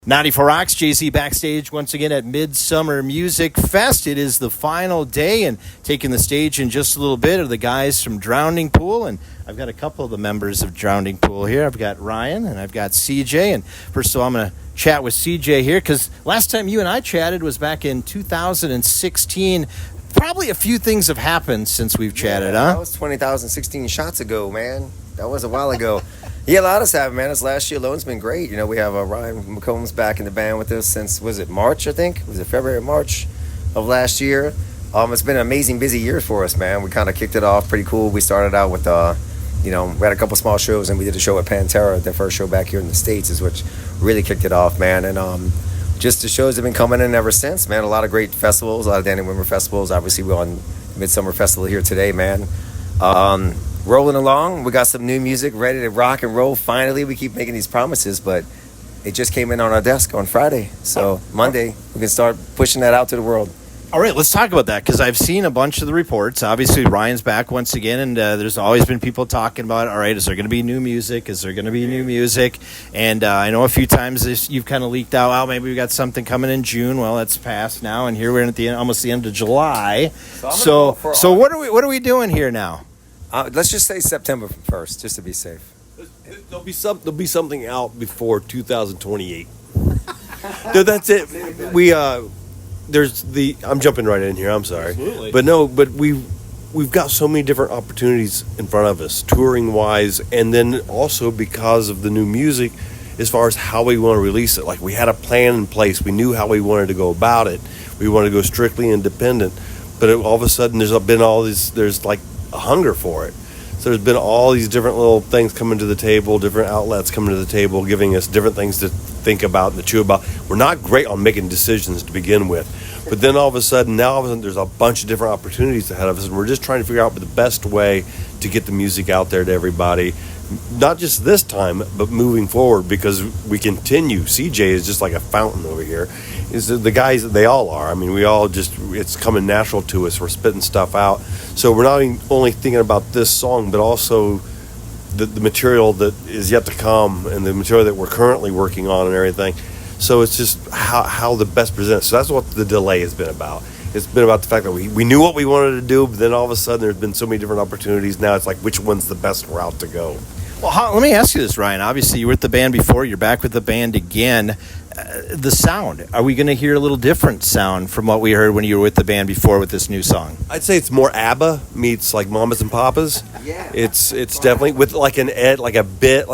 94 Rocks, JC backstage once again at Midsummer Music Fest. It is the final day, and taking the stage in just a little bit are the guys from Drowning Pool, and I've got a couple of the members of Drowning Pool here. I've got Ryan and I've got CJ, and first of all I'm going to chat with CJ here because last time you and I chatted was back in 2016. Probably a few ththings have happened since we've chatted, huh? That was 2016 shots ago, man. That was a while ago. Yeah, a lot has happened, man. This last year alone's been great. You know, we have Ryan McCombs back in the band with us since, was it March, I think? Was it February or March of last year? It's been an amazing, busy year for us, man. We kind of kicked it off pretty cool. We started out with, we had a couple small shows, and we did a show at Pantera. The first show back here in the States is what really kicked it off, man. And just the shows have been coming in ever since, man. A lot of great festivals, a lot of Danny Wimmer festivals. Obviously, we're on Midsummer Festival here today, man. Rolling along, we got some new music ready to rock and roll. Finally, we keep making these promises, but it just came in on our desk on Friday. So Monday, we can start pushing that out to the world. All right, let's talk about that because I've seen a bunch of the reports. Obviously, Ryan's back once again, and there's always been people talking about, all right, is there going to be new music? Is there going to be new music? And I know a few times you've kind of leaked out, oh, maybe we got something coming in June. Well, that's passed now, and here we're at the end, almost the end of July. So what are we doing here now? Let's just say September 1st, just to be safe. There'll be something out before 2028. No, that's it. I'm jumping right in here. I'm sorry. Absolutely. But we've got so many different opportunities in front of us, touring wise, and then also because of the new music, as far as how we want to release it. Like we had a plan in place. We knew how we wanted to go about it. We wanted to go strictly independent, but all of a sudden there's like a hunger for it. So there's been all these different little things coming to the table, different outlets coming to the table, giving us different things to think about and to chew about. We're not great on making decisions to begin with, but then all of a sudden there's a bunch of different opportunities ahead of us, and we're just trying to figure out the best way to get the music out there to everybody, not just this time, but moving forward, because we continue. CJ is just like a fountain over here. Is the guys, they all are. I mean, we all it's coming natural to us. We're spitting stuff out. So we're not only thinking about this song, but also the material that is yet to come and the material that we're currently working on and everything. So it's just how the best present. So that's what the delay has been about. It's been about the fact that we knew what we wanted to do, but then all of a sudden there's been so many different opportunities. Now it's like, which one's the best route to go? Well, let me ask you this, Ryan. Obviously, you were with the band before. You're back with the band again. The sound, are we going to hear a little different sound from what we heard when you were with the band before with this new song? I'd say it's more ABBA meets like Mamas and Papas. Yeah. It's definitely with like a bit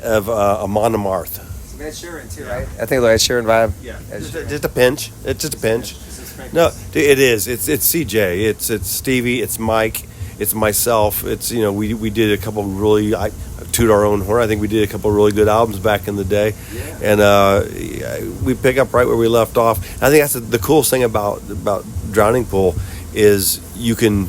of Amon Amarth. Ed Sheeran too, right? I think like Ed Sheeran vibe. Yeah. Just a pinch. It's just a pinch. No, it is. It's CJ. It's Stevie. It's Mike. It's myself. It's, we did a couple really, I toot our own horn. I think we did a couple really good albums back in the day. Yeah. And we pick up right where we left off. I think that's the coolest thing about Drowning Pool is you can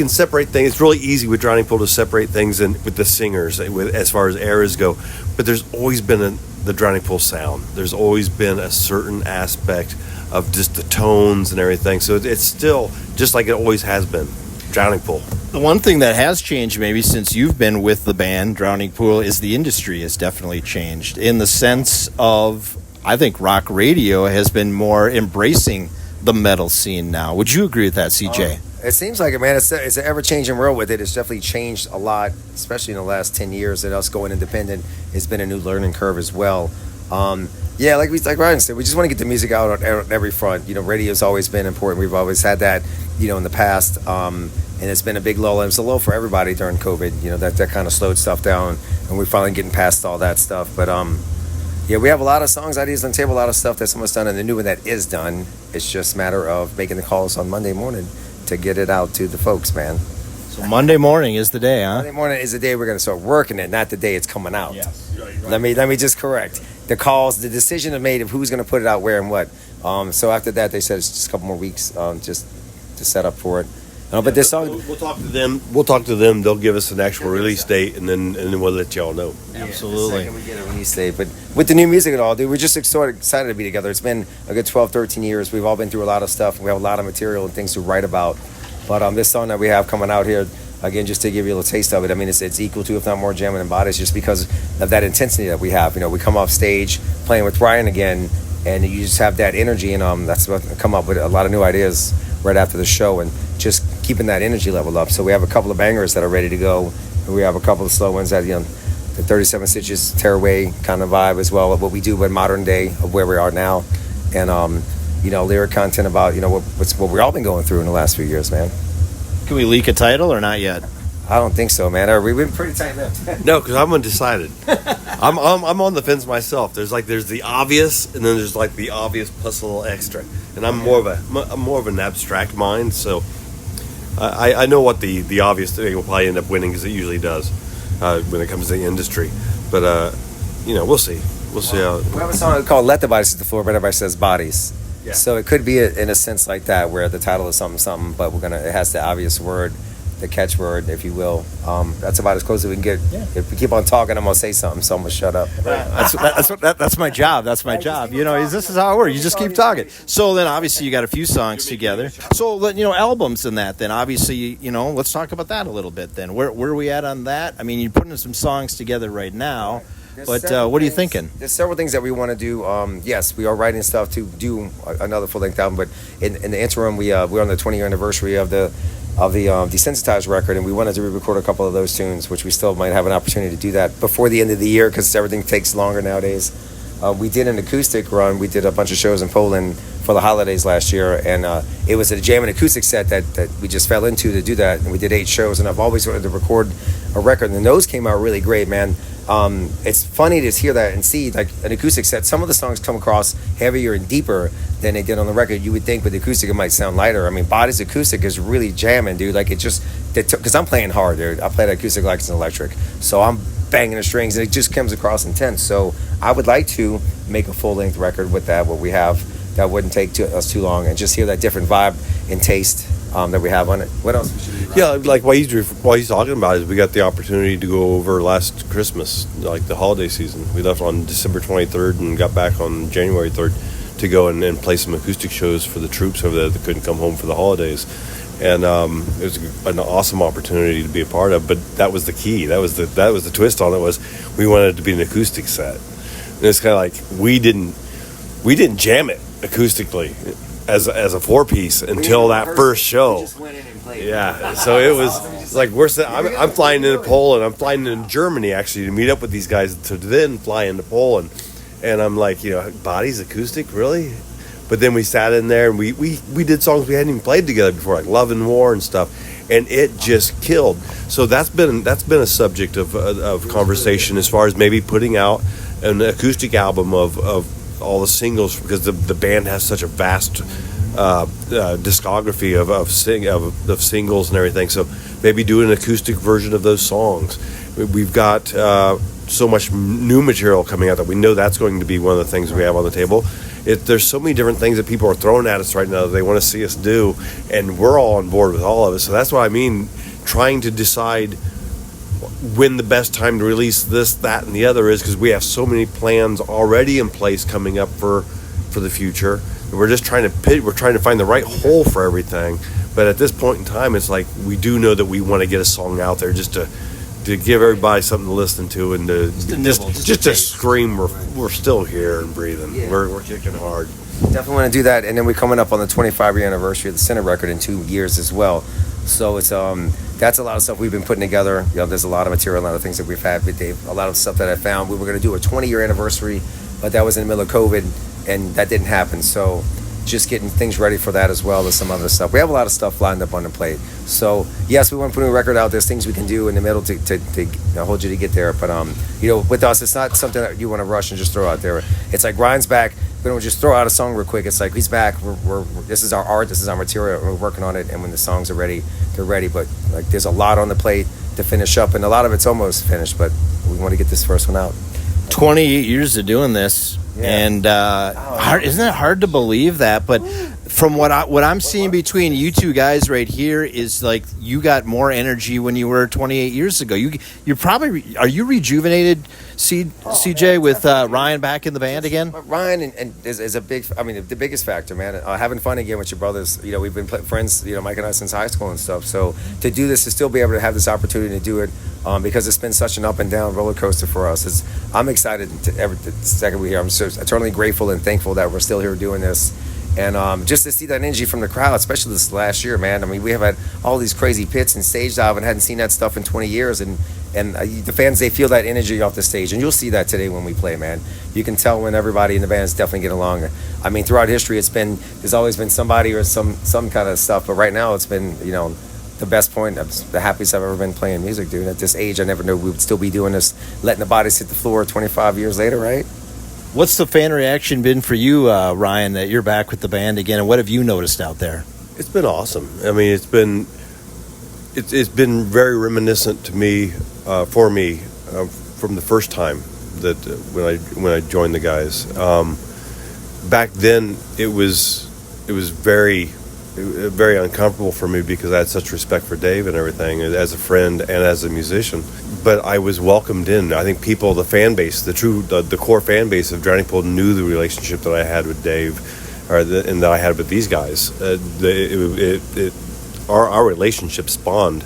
separate things. It's really easy with Drowning Pool to separate things with the singers as far as eras go. But there's always been the Drowning Pool sound. There's always been a certain aspect of just the tones and everything. So it's still just like it always has been. Drowning Pool. The one thing that has changed maybe since you've been with the band Drowning Pool is the industry has definitely changed in the sense of, I think rock radio has been more embracing the metal scene now. Would you agree with that, CJ? It seems like it, man. It's an ever-changing world with it. It's definitely changed a lot, especially in the last 10 years, and us going independent has been a new learning curve as well. Like Ryan said, we just want to get the music out on every front. Radio's always been important. We've always had that, in the past. And it's been a big lull. And it's a lull for everybody during COVID. That kind of slowed stuff down. And we're finally getting past all that stuff. But, we have a lot of songs, ideas on the table, a lot of stuff that's almost done. And the new one that is done, it's just a matter of making the calls on Monday morning to get it out to the folks, man. So Monday morning is the day, huh? Monday morning is the day we're going to start working it, not the day it's coming out. Yes. Let me just correct. The calls, the decision is made of who's going to put it out where and what. So after that, they said it's just a couple more weeks just to set up for it. But this song, we'll talk to them. We'll talk to them. They'll give us an actual release date, and then we'll let y'all know. Absolutely. The second we get a release date. But with the new music and all, dude, we're just sort of excited to be together. It's been a good 12, 13 years. We've all been through a lot of stuff. We have a lot of material and things to write about. But this song that we have coming out here, again, just to give you a little taste of it. I mean, it's equal to, if not more, jamming than bodies, just because of that intensity that we have. You know, we come off stage playing with Ryan again, and you just have that energy, and that's what come up with a lot of new ideas right after the show, and just keeping that energy level up. So we have a couple of bangers that are ready to go, and we have a couple of slow ones that, the 37 Stitches tearaway kind of vibe as well, of what we do with modern day of where we are now, and lyric content about what we've all been going through in the last few years, man. Can we leak a title or not yet? I don't think so, man. We've been pretty tight-lipped. No, because I'm undecided. I'm on the fence myself. There's the obvious, and then there's like the obvious plus a little extra. And I'm more of an abstract mind, so I know what the obvious thing will probably end up winning, because it usually does when it comes to the industry. But we'll see. We'll see how. We have a song called "Let the Bodies Hit the Floor," but everybody says "bodies." Yeah. So it could be in a sense like that, where the title is something, but it has the obvious word, the catchword, if you will. That's about as close as we can get. Yeah. If we keep on talking, I'm gonna say something. So I'm gonna shut up. That's my job. That's my job. This is how it works. You just keep talking. So then, obviously, you got a few songs together. So albums and that. Then obviously, let's talk about that a little bit. Then where are we at on that? I mean, you're putting some songs together right now. But what are you thinking? There's several things that we want to do. Yes, we are writing stuff to do another full-length album. But in the interim, we're on the 20-year anniversary of the Desensitized record, and we wanted to re-record a couple of those tunes, which we still might have an opportunity to do that before the end of the year, because everything takes longer nowadays. We did an acoustic run. We did a bunch of shows in Poland for the holidays last year, and it was a jam and acoustic set that we just fell into to do that, and we did 8 shows, and I've always wanted to record a record, and those came out really great, man. It's funny to hear that and see like an acoustic set. Some of the songs come across heavier and deeper than they did on the record. You would think with the acoustic it might sound lighter. I mean, Body's acoustic is really jamming, dude. Like because I'm playing hard, dude. I play the acoustic like it's an electric, so I'm banging the strings, and it just comes across intense. So I would like to make a full-length record with that, what we have, that wouldn't take us too long, and just hear that different vibe and taste that we have on it. What else we should do? Yeah, like while he's talking about it, we got the opportunity to go over last Christmas, like the holiday season. We left on December 23rd and got back on January 3rd to go and play some acoustic shows for the troops over there that couldn't come home for the holidays. And it was an awesome opportunity to be a part of. But that was the key. That was the twist on it, was we wanted it to be an acoustic set. And it's kind of like we didn't jam it acoustically as a 4-piece until that first show. We just went in and played. Yeah, so it was like I'm flying into Poland. I'm flying into Germany actually to meet up with these guys to then fly into Poland, and I'm like, Body's acoustic, really? But then we sat in there and we did songs we hadn't even played together before, like Love and War and stuff, and it just killed. So that's been a subject of conversation as far as maybe putting out an acoustic album of all the singles, because the band has such a vast discography of singles and everything. So maybe do an acoustic version of those songs. We've got so much new material coming out that we know that's going to be one of the things we have on the table. There's so many different things that people are throwing at us right now that they want to see us do, and we're all on board with all of it. So that's what I mean, trying to decide when the best time to release this, that, and the other is, because we have so many plans already in place coming up for the future. And we're just trying to find the right hole for everything. But at this point in time, it's like we do know that we want to get a song out there just to give everybody something to listen to, and just to scream we're still here and breathing. Yeah. We're kicking hard. Definitely want to do that, and then we're coming up on the 25-year anniversary of the Center record in 2 years as well. So it's that's a lot of stuff we've been putting together. There's a lot of material, a lot of things that we've had with Dave, a lot of stuff that I found. We were going to do a 20-year anniversary, but that was in the middle of COVID, and that didn't happen. So just getting things ready for that as well as some other stuff. We have a lot of stuff lined up on the plate. So yes, we want to put a record out. There's things we can do in the middle to hold you to get there. But with us, it's not something that you want to rush and just throw out there. It's like Ryan's back. We don't just throw out a song real quick. It's like he's back. This is our art. This is our material. We're working on it. And when the songs are ready, they're ready. But like there's a lot on the plate to finish up, and a lot of it's almost finished. But we want to get this first one out. 28 years of doing this. Yeah. And isn't it hard to believe that? But From what I'm seeing between you two guys right here is like you got more energy when you were 28 years ago. You're probably, are you rejuvenated, CJ, with Ryan back in the band again? Ryan and is a big, I mean, the biggest factor, man. Having fun again with your brothers. You know, we've been friends, you know, Mike and I since high school and stuff. So to do this, to still be able to have this opportunity to do it, because it's been such an up and down roller coaster for us. I'm excited the second we're here. I'm so eternally grateful and thankful that we're still here doing this. And just to see that energy from the crowd, especially this last year, man. I mean, we have had all these crazy pits and stage dive and hadn't seen that stuff in 20 years. And the fans, they feel that energy off the stage. And you'll see that today when we play, man. You can tell when everybody in the band is definitely getting along. I mean, throughout history, there's always been somebody or some kind of stuff. But right now, it's been, you know, the best point. I'm the happiest I've ever been playing music, dude. At this age, I never knew we would still be doing this, letting the bodies hit the floor 25 years later, right? What's the fan reaction been for you, Ryan, that you're back with the band again, and what have you noticed out there? It's been awesome. I mean, it's been very reminiscent to me, for me, from the first time that when I joined the guys. Back then, it was very uncomfortable for me because I had such respect for Dave and everything as a friend and as a musician. But I was welcomed in. I think people, the fan base, the core fan base of Drowning Pool knew the relationship that I had with Dave, and that I had with these guys. Our relationship spawned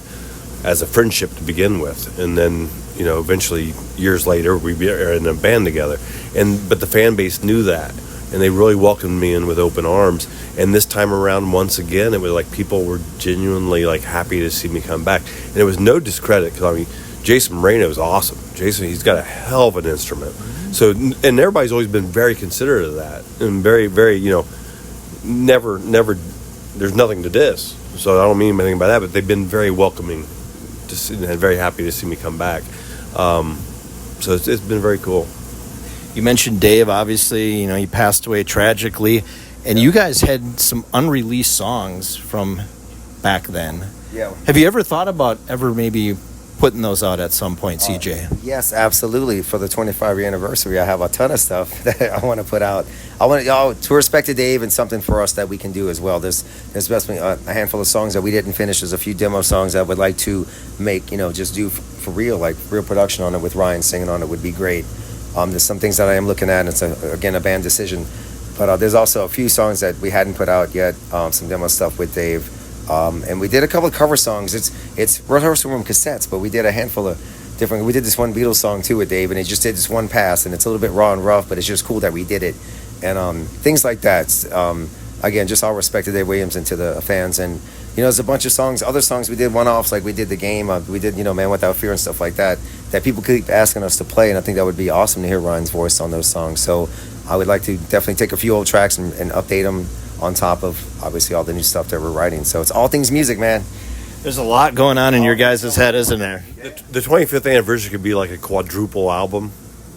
as a friendship to begin with, and then, you know, eventually years later we are in a band together. But the fan base knew that, and they really welcomed me in with open arms. And this time around, once again, it was like people were genuinely like happy to see me come back, and it was no discredit because I mean, Jason Moreno is awesome. Jason, he's got a hell of an instrument. So, and everybody's always been very considerate of that, and very, very, you know, never. There's nothing to diss. So I don't mean anything by that, but they've been very welcoming to see, and very happy to see me come back. So it's been very cool. You mentioned Dave, obviously, you know, he passed away tragically, and you guys had some unreleased songs from back then. Yeah. Have you ever thought about maybe putting those out at some point, CJ? Yes, absolutely. For the 25-year anniversary, I have a ton of stuff that I want to put out. I want to respect to Dave and something for us that we can do as well. There's definitely a handful of songs that we didn't finish. There's a few demo songs that I would like to make, you know, just do for real, like real production on it with Ryan singing on it would be great. There's some things that I am looking at, and it's, again, a band decision. But there's also a few songs that we hadn't put out yet, some demo stuff with Dave. And we did a couple of cover songs. It's rehearsal room cassettes, but we did a handful of different. We did this one Beatles song too with Dave, and it just did this one pass, and it's a little bit raw and rough, but it's just cool that we did it, and things like that. Again, just all respect to Dave Williams and to the fans, and you know, there's a bunch of songs, other songs we did one-offs, like we did The Game, we did, you know, Man Without Fear and stuff like that people keep asking us to play, and I think that would be awesome to hear Ryan's voice on those songs. So I would like to definitely take a few old tracks and update them on top of obviously all the new stuff that we're writing. So it's all things music, man. There's a lot going on in your guys' head, isn't there? The 25th anniversary could be like a quadruple album.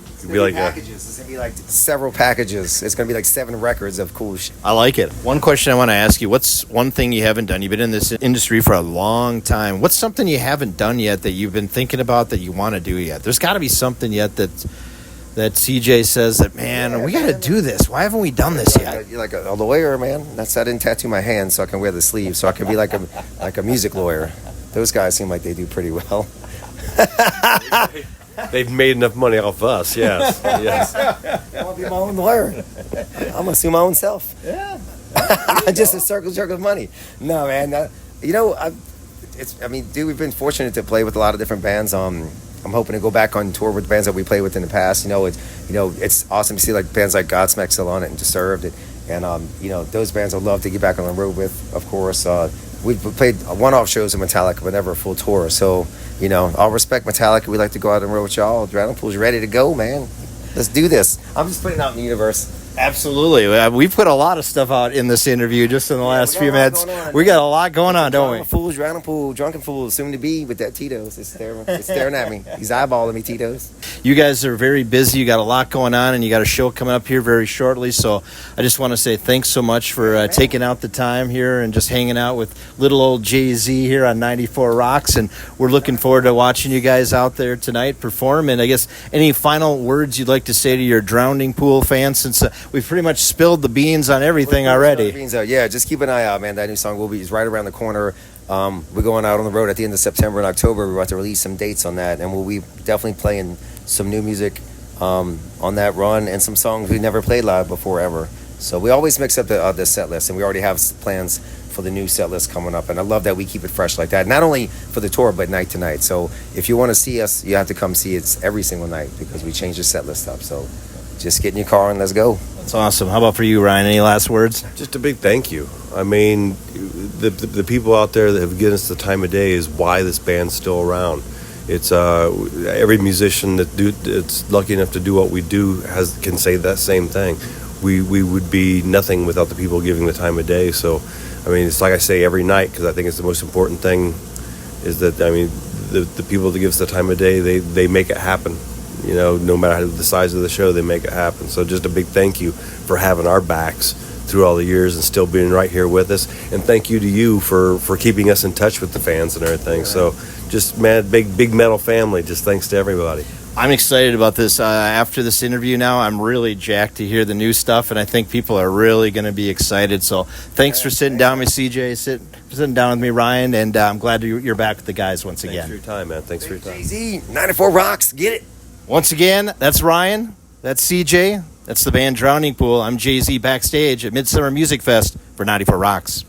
It could be like packages. It's gonna be like several packages. It's gonna be like 7 records of cool shit. I like it. One question I want to ask you: what's one thing you haven't done? You've been in this industry for a long time. What's something you haven't done yet that you've been thinking about that you want to do yet? There's got to be something yet that CJ says that, man, we got to do this. Why haven't we done this yet? You're like a lawyer, man. I didn't tattoo my hands so I can wear the sleeves, so I can be like a music lawyer. Those guys seem like they do pretty well. They've made enough money off us, yes. Yes. I want to be my own lawyer. I'm going to sue my own self. Yeah. Just a circle jerk of money. No, man. You know, dude, we've been fortunate to play with a lot of different bands. I'm hoping to go back on tour with bands that we played with in the past. You know, it's awesome to see like bands like Godsmack still on it and Disturbed, and you know, those bands I'd love to get back on the road with. Of course, we've played one-off shows with Metallica, but never a full tour. So, you know, I'll respect Metallica. We like to go out on the road with y'all. Drowning Pool's ready to go, man. Let's do this. I'm just putting it out in the universe. Absolutely. We put a lot of stuff out in this interview just in the last few minutes. We got a lot going on, don't we? Fools, Drowning Pool, Drunken Fools, soon to be with that Tito's. It's staring at me. He's eyeballing me, Tito's. You guys are very busy. You got a lot going on, and you got a show coming up here very shortly. So I just want to say thanks so much for taking out the time here and just hanging out with little old Jay-Z here on 94 Rocks. And we're looking forward to watching you guys out there tonight perform. And I guess any final words you'd like to say to your Drowning Pool fans, since we've pretty much spilled the beans on everything already. Yeah, just keep an eye out, man. That new song is right around the corner. We're going out on the road at the end of September and October. We're about to release some dates on that, and we'll be definitely playing some new music on that run and some songs we never played live before ever. So we always mix up the set list, and we already have plans for the new set list coming up. And I love that we keep it fresh like that, not only for the tour, but night to night. So if you want to see us, you have to come see it every single night because we change the set list up. So just get in your car and let's go. That's awesome. How about for you, Ryan? Any last words? Just a big thank you. I mean, the people out there that have given us the time of day is why this band's still around. It's every musician that's lucky enough to do what we do can say that same thing. We would be nothing without the people giving the time of day. So, I mean, it's like I say every night because I think it's the most important thing is that, I mean, the people that give us the time of day, they make it happen. You know, no matter the size of the show, they make it happen. So just a big thank you for having our backs through all the years and still being right here with us. And thank you to you for keeping us in touch with the fans and everything. Right. So just, man, big metal family. Just thanks to everybody. I'm excited about this. After this interview now, I'm really jacked to hear the new stuff, and I think people are really going to be excited. So thanks for sitting down with CJ, sitting down with me, Ryan, and I'm glad you're back with the guys once again. Thanks for your time, man. Thanks for your time. Jay-Z, 94 Rocks, get it. Once again, that's Ryan, that's CJ, that's the band Drowning Pool. I'm Jay-Z backstage at Midsummer Music Fest for 94 Rocks.